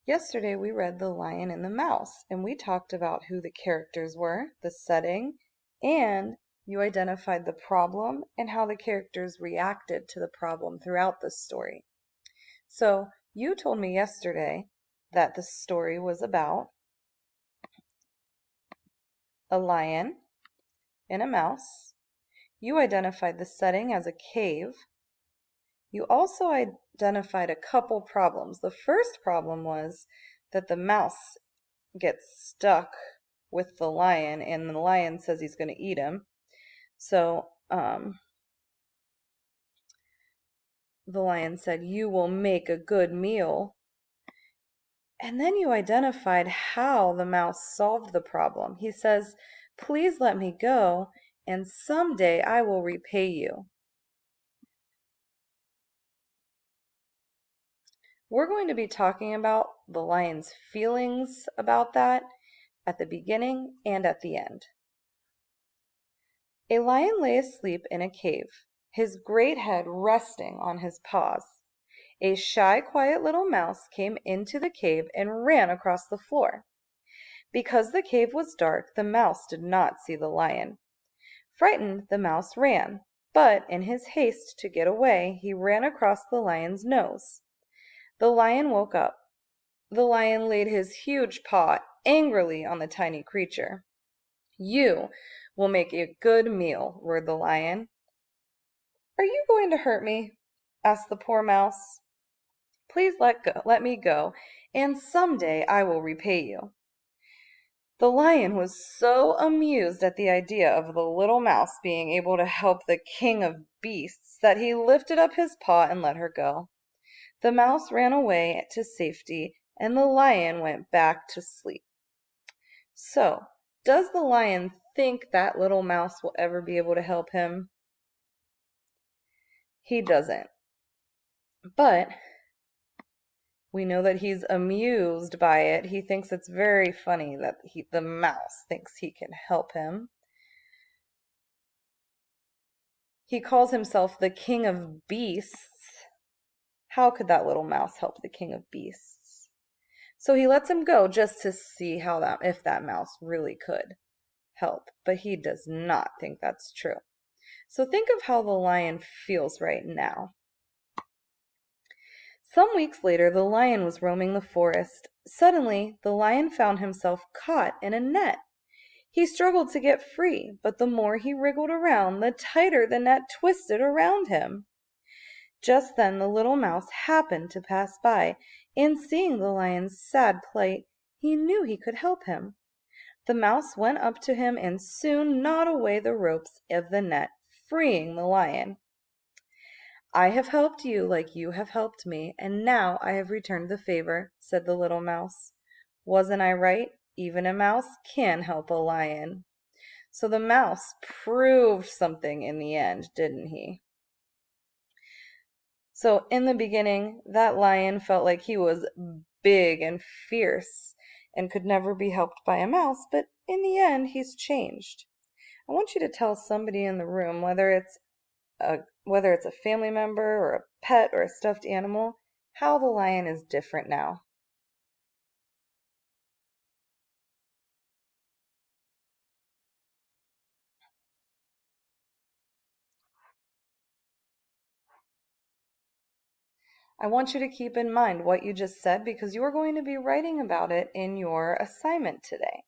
Yesterday we read The Lion and the Mouse, and we talked about who the characters were, the setting, and you identified the problem and how the characters reacted to the problem throughout the story. So you told me yesterday that the story was about a lion and a mouse. You identified the setting as a cave. You also identified a couple problems. The first problem was that the mouse gets stuck with the lion, and the lion says he's going to eat him. So the lion said, "You will make a good meal." And then you identified how the mouse solved the problem. He says, "Please let me go, and someday I will repay you." We're going to be talking about the lion's feelings about that at the beginning and at the end. A lion lay asleep in a cave, his great head resting on his paws. A shy, quiet little mouse came into the cave and ran across the floor. Because the cave was dark, the mouse did not see the lion. Frightened, the mouse ran, but in his haste to get away, he ran across the lion's nose. The lion woke up. The lion laid his huge paw angrily on the tiny creature. "You will make a good meal," roared the lion. "Are you going to hurt me?" asked the poor mouse. "Please let me go, and someday I will repay you." The lion was so amused at the idea of the little mouse being able to help the king of beasts that he lifted up his paw and let her go. The mouse ran away to safety, and the lion went back to sleep. So, does the lion think that little mouse will ever be able to help him? He doesn't. But we know that he's amused by it. He thinks it's very funny that the mouse thinks he can help him. He calls himself the king of beasts. How could that little mouse help the king of beasts? So he lets him go just to see if that mouse really could help, but he does not think that's true. So think of how the lion feels right now. Some weeks later, the lion was roaming the forest. Suddenly, the lion found himself caught in a net. He struggled to get free, but the more he wriggled around, the tighter the net twisted around him. Just then the little mouse happened to pass by, and seeing the lion's sad plight, he knew he could help him. The mouse went up to him and soon gnawed away the ropes of the net, freeing the lion. "I have helped you like you have helped me, and now I have returned the favor," said the little mouse. "Wasn't I right? Even a mouse can help a lion." So the mouse proved something in the end, didn't he? So in the beginning, that lion felt like he was big and fierce and could never be helped by a mouse, but in the end, he's changed. I want you to tell somebody in the room, whether it's a family member or a pet or a stuffed animal, how the lion is different now. I want you to keep in mind what you just said because you are going to be writing about it in your assignment today.